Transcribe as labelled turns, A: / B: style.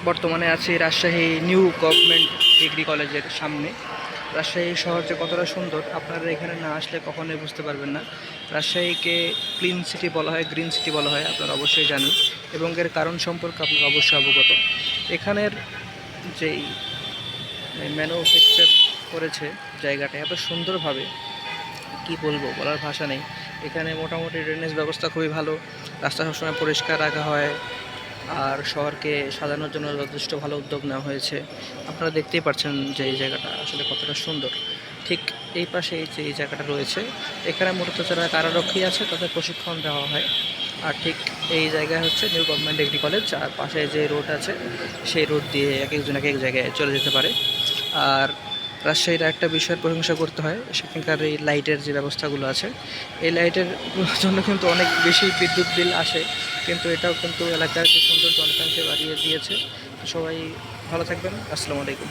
A: বর্তমানে আছি Rajshahi new government degree কলেজের সামনে। রাজশাহী শহর যে কতটা সুন্দর আপনারা এখানে না আসলে কখনোই বুঝতে পারবেন না। রাজশাহীকে ক্লিন সিটি বলা হয়, গ্রিন সিটি বলা হয়, আপনারা অবশ্যই জানেন এবং এর কারণ সম্পর্কে আপনারা অবশ্যই অবগত। এখানের যেই ম্যানুফ্যাকচার করেছে জায়গাটা এত সুন্দরভাবে, কি বলবো, বলার ভাষা নেই। এখানে মোটামুটি ড্রেনেজ ব্যবস্থা খুবই ভালো, রাস্তা সবসময় পরিষ্কার রাখা হয়, আর শহরকে সাজানোর জন্য যথেষ্ট ভালো উদ্যোগ নেওয়া হয়েছে। আপনারা দেখতেই পাচ্ছেন যে এই জায়গাটা আসলে কতটা সুন্দর। ঠিক এই পাশে যে এই জায়গাটা রয়েছে, এখানে মূলত যারা কারারক্ষী আছে তাদের প্রশিক্ষণ দেওয়া হয়। আর ঠিক এই জায়গায় হচ্ছে নিউ গভর্নমেন্ট ডিগ্রি কলেজ, আর পাশে যে রোড আছে সেই রোড দিয়ে এক একজন এক এক জায়গায় চলে যেতে পারে। আর রাজশাহীর একটা বিষয়ের প্রশংসা করতে হয়, সেখানকার এই লাইটের যে ব্যবস্থাগুলো আছে, এই লাইটের জন্য কিন্তু অনেক বেশি বিদ্যুৎ বিল আসে, কিন্তু এটাও কিন্তু এলাকার যে সৌন্দর্য অনেকাংশে বাড়িয়ে দিয়েছে। তো সবাই ভালো থাকবেন। আসসালামু আলাইকুম।